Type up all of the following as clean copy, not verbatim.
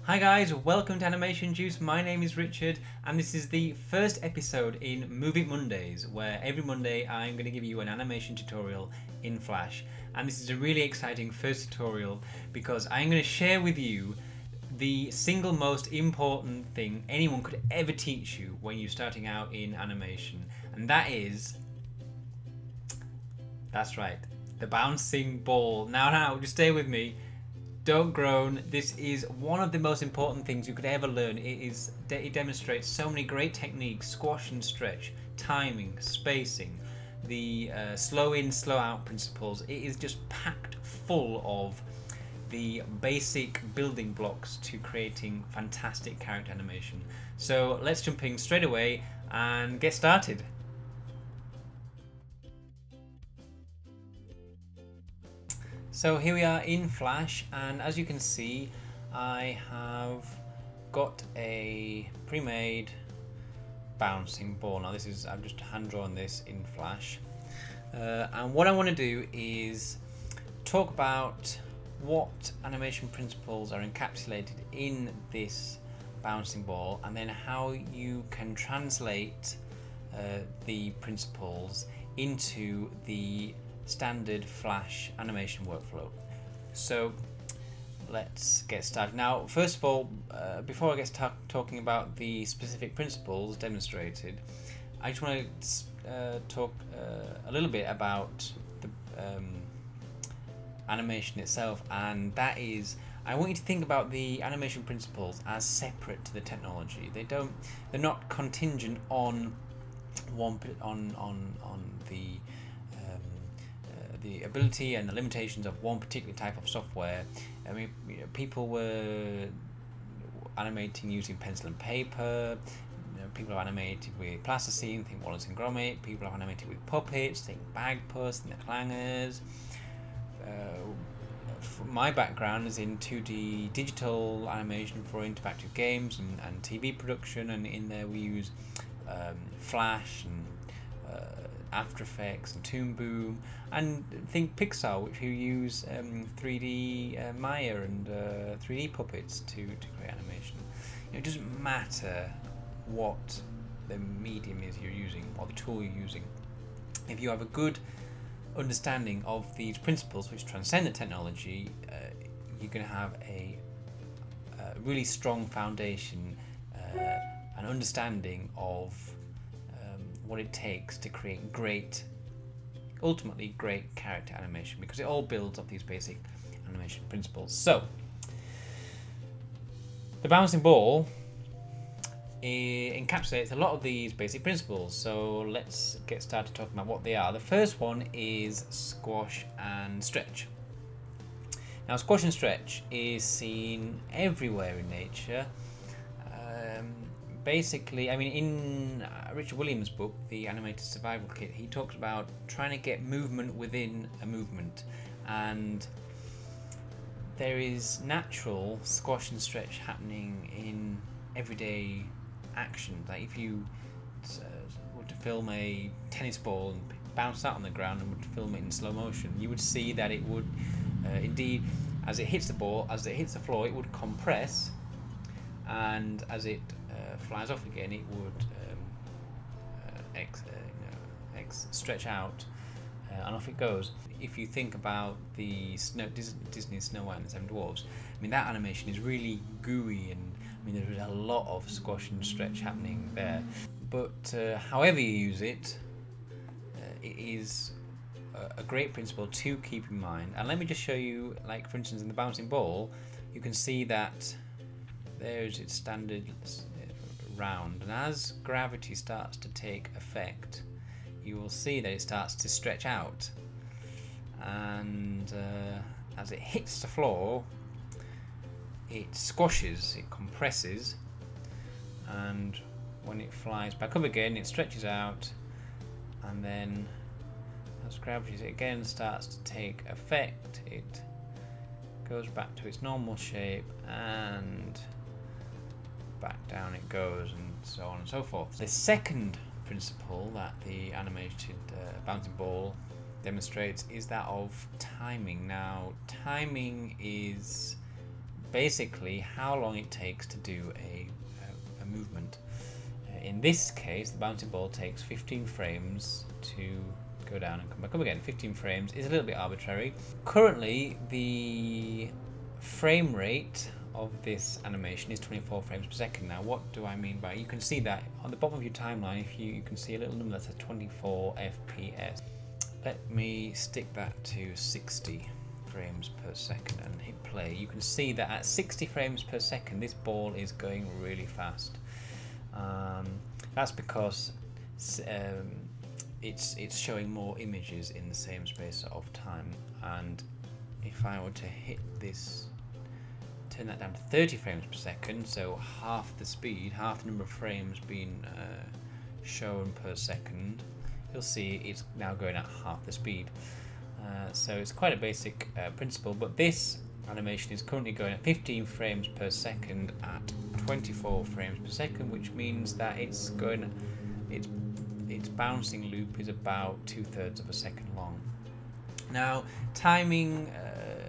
Hi guys, welcome to Animation Juice. My name is Richard and this is the first episode in Move It Mondays, where every Monday I'm going to give you an animation tutorial in Flash. And this is a really exciting first tutorial because I'm going to share with you the single most important thing anyone could ever teach you when you're starting out in animation, and that's right, the bouncing ball. Now, just stay with me. Don't groan. This is one of the most important things you could ever learn. It demonstrates so many great techniques: squash and stretch, timing, spacing, the slow in, slow out principles. It is just packed full of the basic building blocks to creating fantastic character animation. So let's jump in straight away and get started. So here we are in Flash, and as you can see, I have got a pre-made bouncing ball. Now I've just hand drawn this in Flash, and what I want to do is talk about what animation principles are encapsulated in this bouncing ball, and then how you can translate the principles into the standard Flash animation workflow. So let's get started. Now, first of all, before I get talking about the specific principles demonstrated, I just want to talk a little bit about the animation itself, and that is, I want you to think about the animation principles as separate to the technology. They're not contingent on the ability and the limitations of one particular type of software. I mean, people were animating using pencil and paper. People have animated with plasticine, think Wallace and Gromit. People have animated with puppets, think Bagpuss and the Clangers. My background is in 2D digital animation for interactive games and TV production, and in there we use Flash and After Effects and Toon Boom, and think Pixar, which who use 3D Maya and 3D puppets to create animation. It doesn't matter what the medium is you're using or the tool you're using. If you have a good understanding of these principles which transcend the technology, you're going to have a really strong foundation and understanding of what it takes to create ultimately great character animation, because it all builds off these basic animation principles. So the bouncing ball encapsulates a lot of these basic principles, so let's get started talking about what they are. The first one is squash and stretch. Now, squash and stretch is seen everywhere in nature. Basically, I mean, in Richard Williams' book, The Animated Survival Kit, he talks about trying to get movement within a movement, and there is natural squash and stretch happening in everyday action. Like if you were to film a tennis ball and bounce out on the ground and would film it in slow motion, you would see that it would indeed, as it hits the ball, as it hits the floor, it would compress, and as it flies off again, it would stretch out, and off it goes. If you think about the Disney Snow White and the Seven Dwarfs, I mean, that animation is really gooey, and I mean, there's a lot of squash and stretch happening there. But however you use it, it is a great principle to keep in mind. And let me just show you, like for instance in the bouncing ball, you can see that there's its standard round, and as gravity starts to take effect, you will see that it starts to stretch out, and as it hits the floor, it squashes, it compresses, and when it flies back up again, it stretches out, and then as gravity again starts to take effect, it goes back to its normal shape, and back down it goes, and so on and so forth. The second principle that the animated bouncing ball demonstrates is that of timing. Now, timing is basically how long it takes to do a movement. In this case, the bouncy ball takes 15 frames to go down and come back up again. 15 frames is a little bit arbitrary. Currently, the frame rate of this animation is 24 frames per second. Now, what do I mean by? You can see that on the bottom of your timeline. If you can see a little number that says 24 FPS. Let me stick that to 60 frames per second and hit play. You can see that at 60 frames per second, this ball is going really fast. That's because it's showing more images in the same space of time. And if I were to hit this, turn that down to 30 frames per second, so half the speed, half the number of frames being shown per second, you'll see it's now going at half the speed. So it's quite a basic principle, but this animation is currently going at 15 frames per second at 24 frames per second, which means that its bouncing loop is about 2/3 of a second long. Now, timing,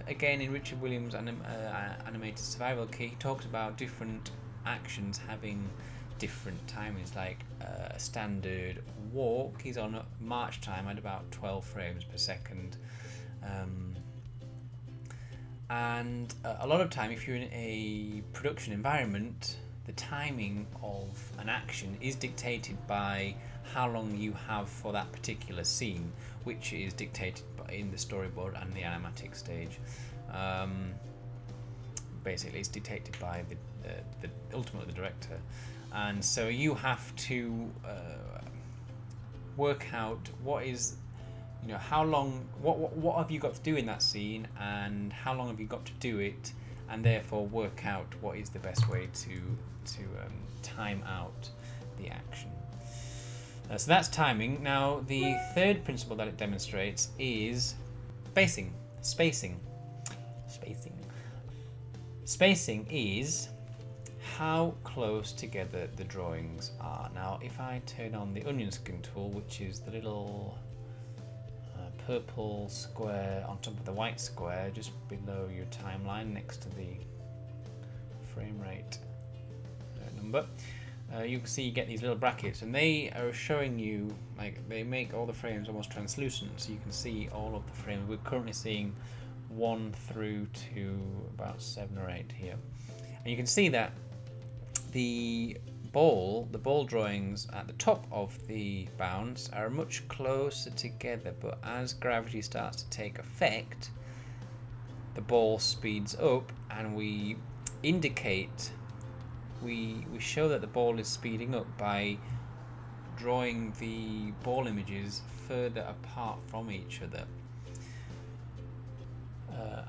again in Richard Williams' animated survival kit, he talks about different actions having different timings. Like a standard walk, he's on march time at about 12 frames per second. And a lot of time, if you're in a production environment, the timing of an action is dictated by how long you have for that particular scene, which is dictated in the storyboard and the animatic stage. Basically, it's dictated by ultimately the director, and so you have to work out what is, how long, what have you got to do in that scene, and how long have you got to do it, and therefore work out what is the best way to time out the action. So that's timing. Now, the third principle that it demonstrates is spacing. Spacing is how close together the drawings are. Now, if I turn on the onion skin tool, which is the little purple square on top of the white square just below your timeline next to the frame rate number, you can see you get these little brackets, and they are showing you, like, they make all the frames almost translucent, so you can see all of the frames. We're currently seeing 1 through to about 7 or 8 here, and you can see that the ball drawings at the top of the bounce are much closer together, but as gravity starts to take effect, the ball speeds up, and we indicate, we show that the ball is speeding up by drawing the ball images further apart from each other.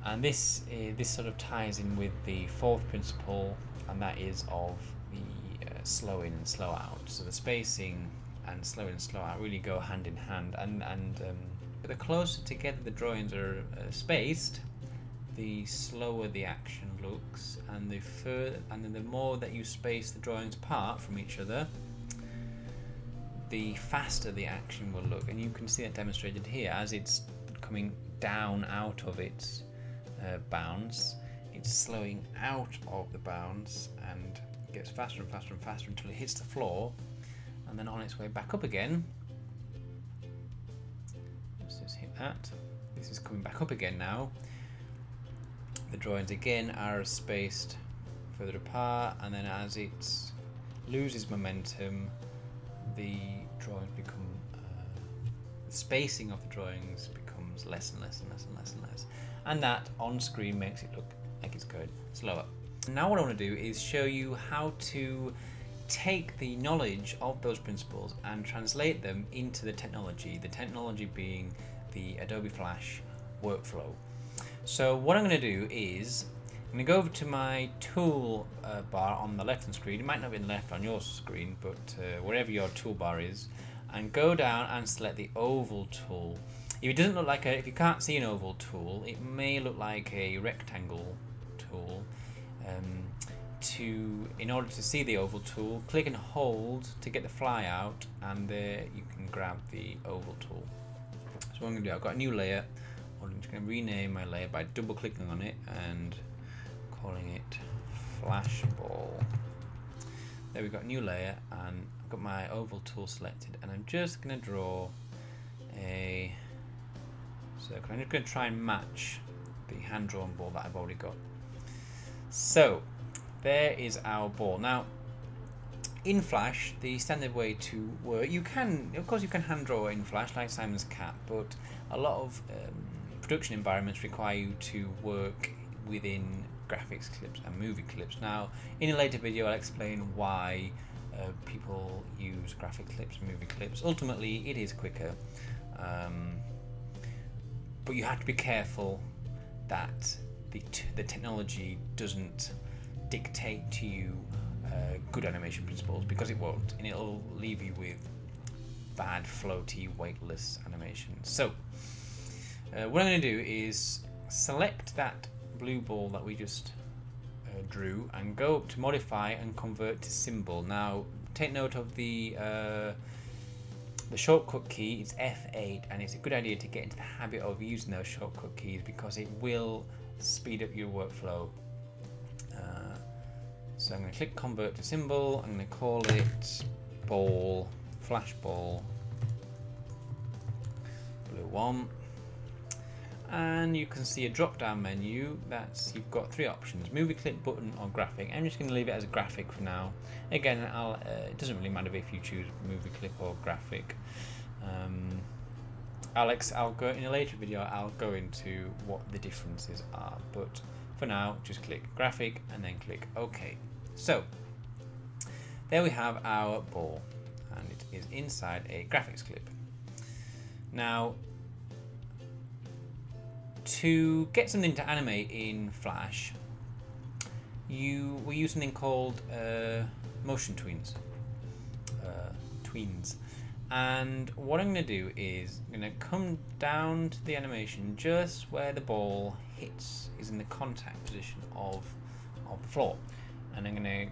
And this sort of ties in with the fourth principle, and that is of the slow in and slow out. So the spacing and slow in and slow out really go hand in hand, and the closer together the drawings are spaced, the slower the action looks, and then the more that you space the drawings apart from each other, the faster the action will look. And you can see that demonstrated here as it's coming down out of its bounce. It's slowing out of the bounce and gets faster and faster and faster until it hits the floor, and then on its way back up again. Let's just hit that. This is coming back up again now. The drawings again are spaced further apart, and then as it loses momentum, the drawings become, the spacing of the drawings becomes less and less and less and less and less, and that on screen makes it look like it's going slower. Now what I want to do is show you how to take the knowledge of those principles and translate them into the technology being the Adobe Flash workflow. So what I'm going to do is I'm going to go over to my tool bar on the left hand screen. It might not be left on your screen, but wherever your toolbar is, and go down and select the oval tool. If it doesn't look like if you can't see an oval tool, it may look like a rectangle tool. In order to see the oval tool, click and hold to get the fly out, and there you can grab the oval tool. So what I'm going to do, I've got a new layer. I'm just going to rename my layer by double clicking on it and calling it Flash Ball. There we've got a new layer, and I've got my oval tool selected, and I'm just going to draw a circle. I'm just going to try and match the hand-drawn ball that I've already got. So there is our ball. Now in Flash, the standard way to work, you can, of course you can hand draw in Flash like Simon's cat, but a lot of production environments require you to work within graphics clips and movie clips. Now in a later video I'll explain why people use graphic clips and movie clips. Ultimately it is quicker, but you have to be careful that the technology doesn't dictate to you good animation principles, because it won't, and it'll leave you with bad, floaty, weightless animation. So what I'm going to do is select that blue ball that we just drew and go to modify and convert to symbol. Now take note of the shortcut key is F8, and it's a good idea to get into the habit of using those shortcut keys because it will speed up your workflow. So I'm going to click convert to symbol. I'm going to call it ball, flash ball, blue one, and you can see a drop down menu that's, you've got three options: movie clip, button or graphic. I'm just going to leave it as a graphic for now. Again, it doesn't really matter if you choose movie clip or graphic. I'll go in a later video, I'll go into what the differences are, but for now just click graphic and then click OK. So there we have our ball, and it is inside a graphics clip. Now to get something to animate in Flash, we use something called motion tweens. And what I'm going to do is I'm going to come down to the animation just where the ball hits, is in the contact position of the floor, and I'm going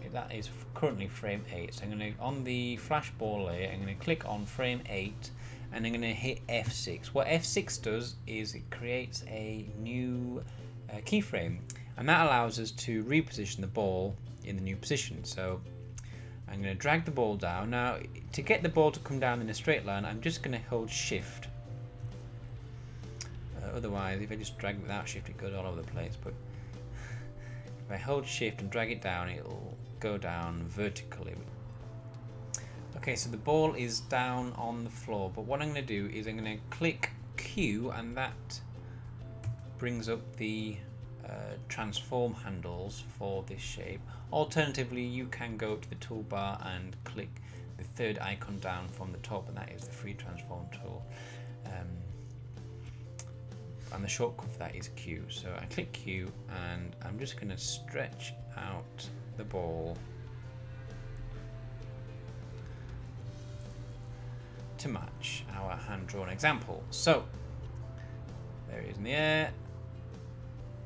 to, that is currently frame 8, so I'm going to, on the flash ball layer, I'm going to click on frame 8 and I'm going to hit F6. What F6 does is it creates a new keyframe, and that allows us to reposition the ball in the new position. So I'm going to drag the ball down. Now to get the ball to come down in a straight line, I'm just going to hold shift. Otherwise, if I just drag it without shift, it goes all over the place. But if I hold shift and drag it down, it'll go down vertically. Okay, so the ball is down on the floor, but what I'm going to do is I'm going to click Q, and that brings up the transform handles for this shape. Alternatively, you can go to the toolbar and click the third icon down from the top, and that is the free transform tool. And the shortcut for that is Q. So I click Q, and I'm just going to stretch out the ball to match our hand-drawn example. So there it is in the air,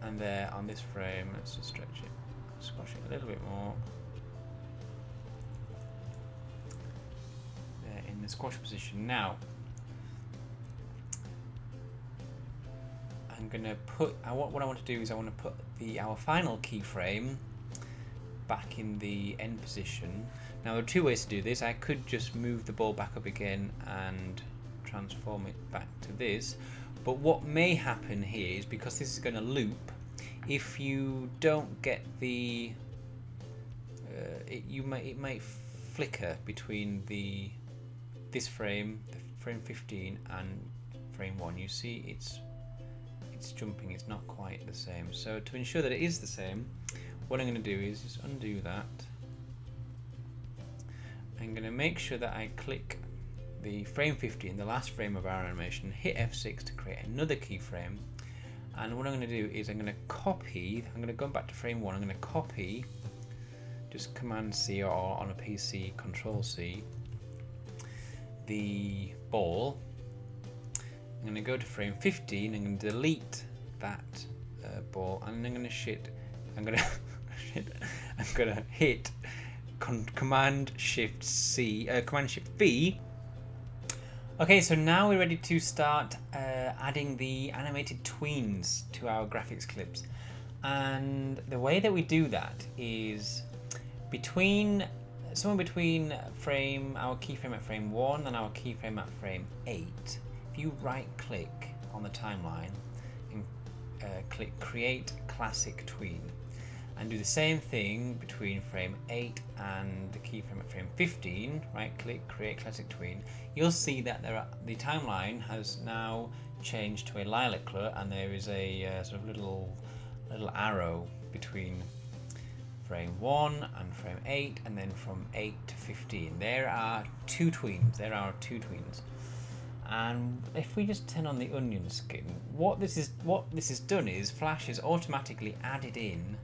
and there on this frame. Let's just stretch it, squash it a little bit more. There in the squash position. Now I'm gonna put, what I want to do is I want to put our final keyframe back in the end position. Now there are two ways to do this. I could just move the ball back up again and transform it back to this, but what may happen here is, because this is going to loop, if you don't get the it might flicker between this frame, the frame 15, and frame 1. You see it's jumping, it's not quite the same. So to ensure that it is the same, what I'm going to do is just undo that. I'm going to make sure that I click the frame 15, the last frame of our animation, hit F6 to create another keyframe, and what I'm going to do is I'm going to copy, I'm going to go back to frame 1, I'm going to copy, just Command C, or on a PC Control C, the ball. I'm going to go to frame 15, I'm going to delete that ball, and I'm going to hit Command Shift C, Command Shift V. Okay, so now we're ready to start adding the animated tweens to our graphics clips. And the way that we do that is somewhere between our keyframe at frame 1 and our keyframe at frame 8. If you right click on the timeline and click Create Classic Tween, and do the same thing between frame 8 and the keyframe at frame 15, right click Create Classic Tween, you'll see that the timeline has now changed to a lilac colour, and there is a sort of little arrow between frame 1 and frame 8, and then from 8 to 15. There are two tweens. And if we just turn on the onion skin, what this has done is Flash has automatically added in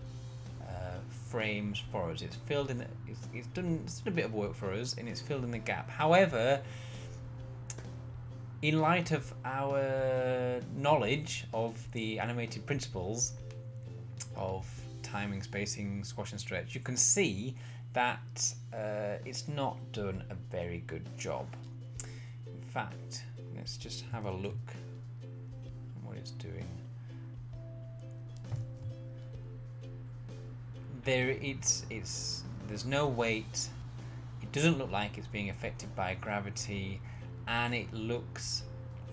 frames for us. It's filled in. It's done a bit of work for us, and it's filled in the gap. However, in light of our knowledge of the animated principles of timing, spacing, squash and stretch, you can see that it's not done a very good job. In fact, let's just have a look at what it's doing. There's no weight. It doesn't look like it's being affected by gravity, and it looks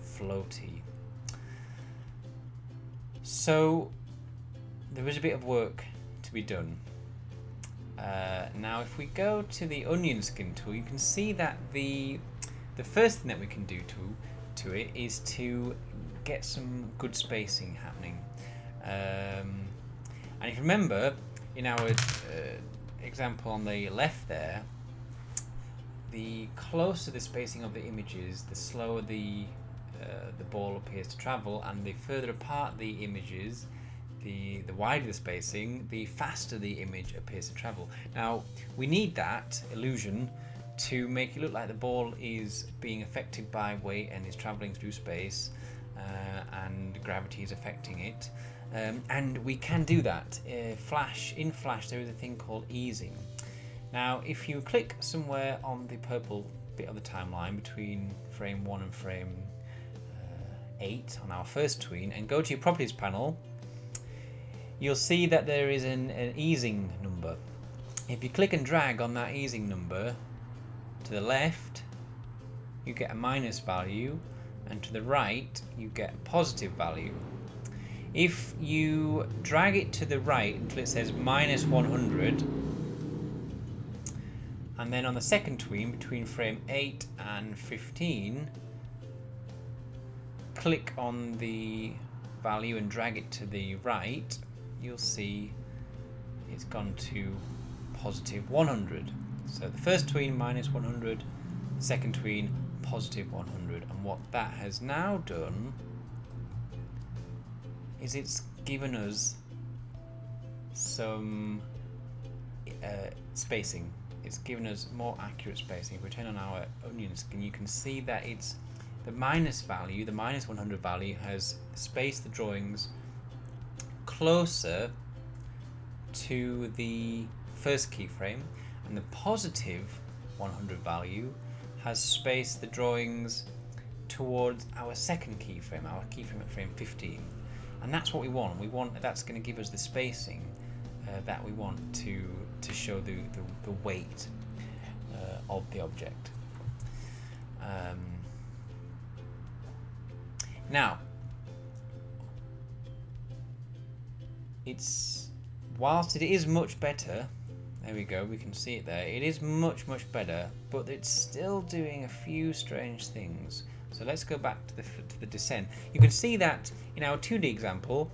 floaty. So there is a bit of work to be done. Now if we go to the onion skin tool, you can see that the first thing that we can do to it is to get some good spacing happening. And if you remember, in our example on the left there, the closer the spacing of the images, the slower the ball appears to travel, and the further apart the images, the wider the spacing, the faster the image appears to travel. Now we need that illusion to make it look like the ball is being affected by weight and is traveling through space, and gravity is affecting it. And we can do that. In Flash there is a thing called easing. Now if you click somewhere on the purple bit of the timeline between frame 1 and frame 8 on our first tween, and go to your properties panel, you'll see that there is an easing number. If you click and drag on that easing number to the left, you get a minus value, and to the right you get a positive value. If you drag it to the right until it says minus 100, and then on the second tween between frame 8 and 15, click on the value and drag it to the right, you'll see it's gone to positive 100. So the first tween minus 100, the second tween positive 100, and what that has now done is it's given us some spacing. It's given us more accurate spacing. If we turn on our onion skin, you can see that it's the minus value, the minus 100 value, has spaced the drawings closer to the first keyframe, and the positive 100 value has spaced the drawings towards our second keyframe, at frame 15. And that's what we want. That's going to give us the spacing that we want to show the weight of the object. Now, whilst it is much better, there we go, we can see it there, it is much better, but it's still doing a few strange things. So let's go back to the descent. You can see that in our 2D example,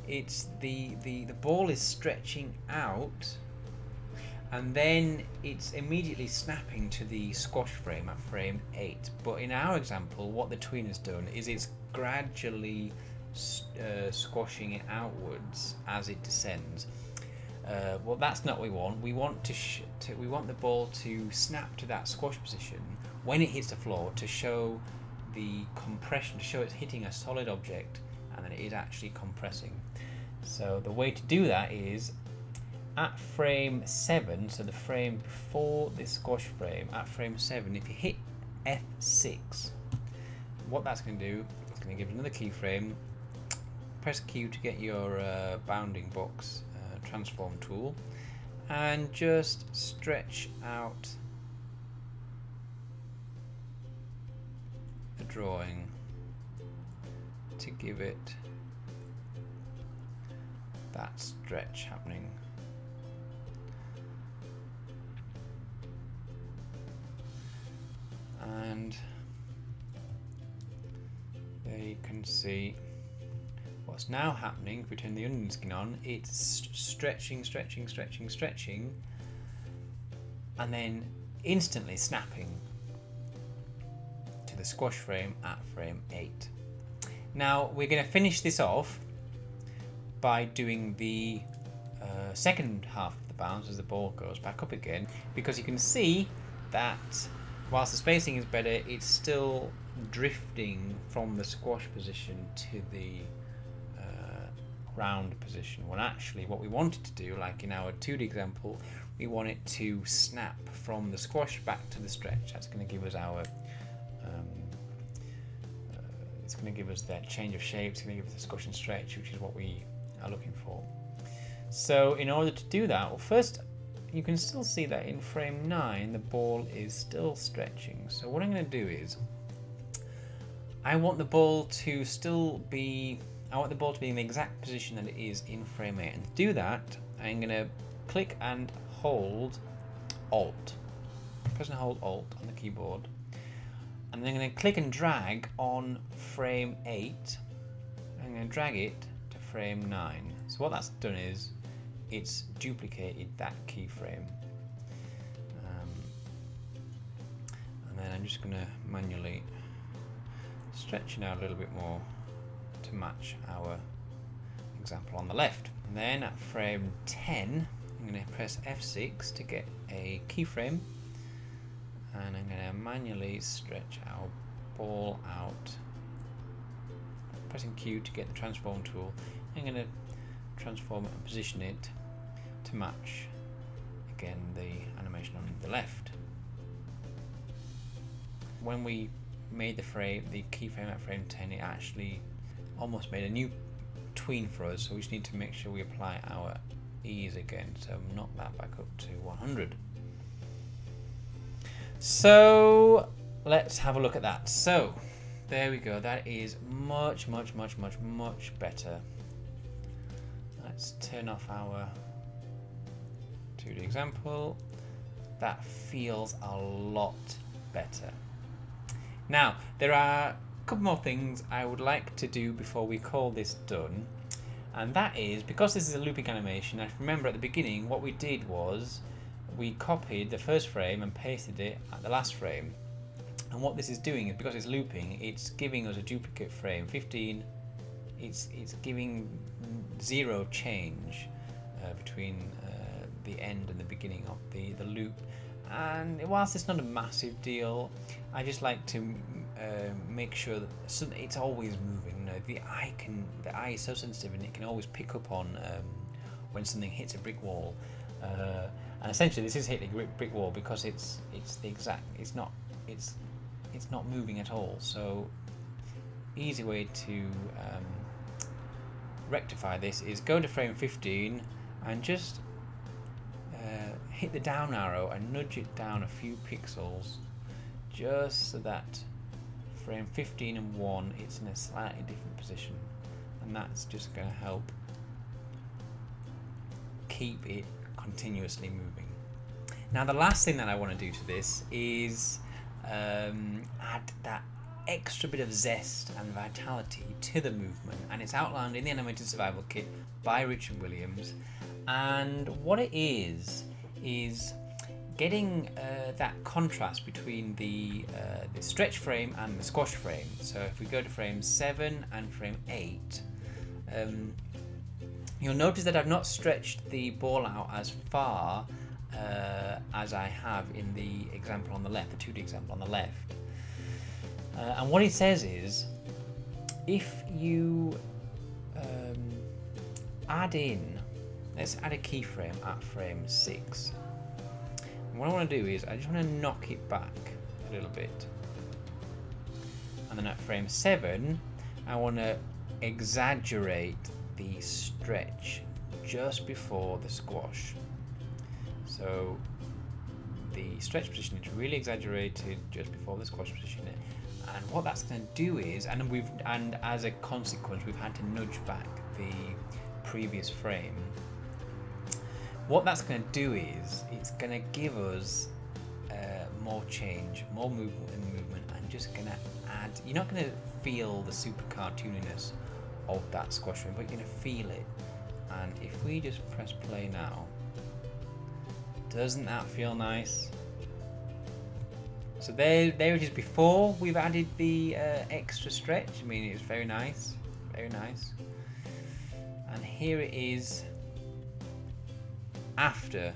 it's the ball is stretching out, and then it's immediately snapping to the squash frame at frame 8. But in our example, what the tween has done is it's gradually squashing it outwards as it descends. Well, that's not what we want. We want we want the ball to snap to that squash position when it hits the floor, to show the compression, to show it's hitting a solid object and that it is actually compressing. So the way to do that is at frame 7, so the frame before the squash frame, at frame 7, if you hit F6, what that's going to do, it's going to give another keyframe, press Q to get your bounding box transform tool, and just stretch out the drawing to give it that stretch happening. And there you can see what's now happening. If we turn the onion skin on, it's stretching, stretching, stretching, stretching, and then instantly snapping to the squash frame at frame 8. Now we're going to finish this off by doing the second half of the bounce as the ball goes back up again, because you can see that whilst the spacing is better, it's still drifting from the squash position to the round position, when actually what we wanted to do, like in our 2D example, we want it to snap from the squash back to the stretch. That's going to give us our it's going to give us that change of shape. It's going to give us the squash and stretch, which is what we are looking for. So in order to do that, well, first you can still see that in frame 9 the ball is still stretching. So what I'm going to do is I want the ball to be in the exact position that it is in frame 8. And to do that, I'm going to click and hold Alt. Press and hold Alt on the keyboard. And then I'm going to click and drag on frame 8. I'm going to drag it to frame 9. So what that's done is it's duplicated that keyframe. And then I'm just going to manually stretch it out a little bit more to match our example on the left. And then at frame 10, I'm going to press F6 to get a keyframe, and I'm going to manually stretch our ball out, pressing Q to get the transform tool. I'm going to transform it and position it to match again the animation on the left. When we made the keyframe at frame 10, it actually almost made a new tween for us, so we just need to make sure we apply our ease again, so knock that back up to 100. So let's have a look at that. So there we go, that is much better. Let's turn off our 2D example. That feels a lot better. Now there are a couple more things I would like to do before we call this done, and that is, because this is a looping animation, I remember at the beginning what we did was we copied the first frame and pasted it at the last frame. And what this is doing is, because it's looping, it's giving us a duplicate frame 15. It's giving 0 change between the end and the beginning of the loop. And whilst it's not a massive deal, I just like to make sure that it's always moving. You know, the eye is so sensitive, and it can always pick up on when something hits a brick wall. And essentially, this is hitting a brick wall because it's not moving at all. So, easy way to rectify this is go to frame 15 and just hit the down arrow and nudge it down a few pixels, just so that frame 15 and 1 it's in a slightly different position, and that's just going to help keep it continuously moving. Now the last thing that I want to do to this is add that extra bit of zest and vitality to the movement, and it's outlined in the Animated Survival Kit by Richard Williams. And what it is getting that contrast between the stretch frame and the squash frame. So if we go to frame 7 and frame 8, you'll notice that I've not stretched the ball out as far as I have in the example on the left, the 2D example on the left. And what it says is, if you let's add a keyframe at frame 6. And what I want to do is I just want to knock it back a little bit. And then at frame 7, I want to exaggerate the stretch just before the squash. So the stretch position is really exaggerated just before the squash position, and what that's going to do is, and as a consequence, we've had to nudge back the previous frame. What that's going to do is it's going to give us more change, more movement, and just going to add. You're not going to feel the super cartooniness of that squash frame, but you're going to feel it. And if we just press play now, doesn't that feel nice? So there it is before we've added the extra stretch. I mean, it's very nice, very nice. And here it is after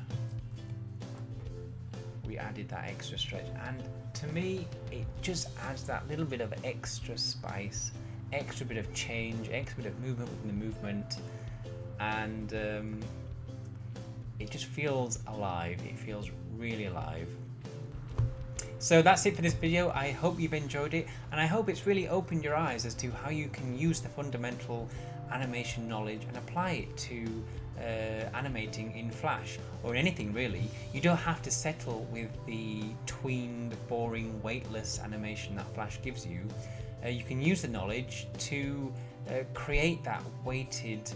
we added that extra stretch, and to me it just adds that little bit of extra spice, extra bit of change, extra bit of movement within the movement, and it just feels alive. It feels really alive. So that's it for this video. I hope you've enjoyed it, and I hope it's really opened your eyes as to how you can use the fundamental animation knowledge and apply it to animating in Flash, or in anything really. You don't have to settle with the tweened, boring, weightless animation that Flash gives you. You can use the knowledge to create that weighted,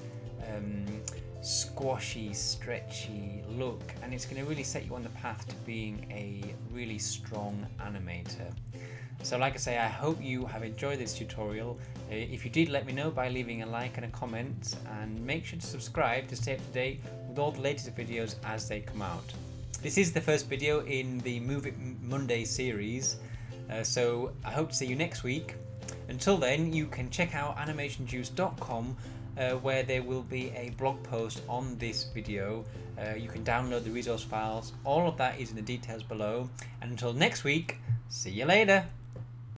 squashy, stretchy look, and it's going to really set you on the path to being a really strong animator. So like I say, I hope you have enjoyed this tutorial. If you did, let me know by leaving a like and a comment, and make sure to subscribe to stay up to date with all the latest videos as they come out. This is the first video in the Move It Monday series, so I hope to see you next week. Until then, you can check out animationjuice.com, where there will be a blog post on this video. You can download the resource files. All of that is in the details below. And until next week, see you later.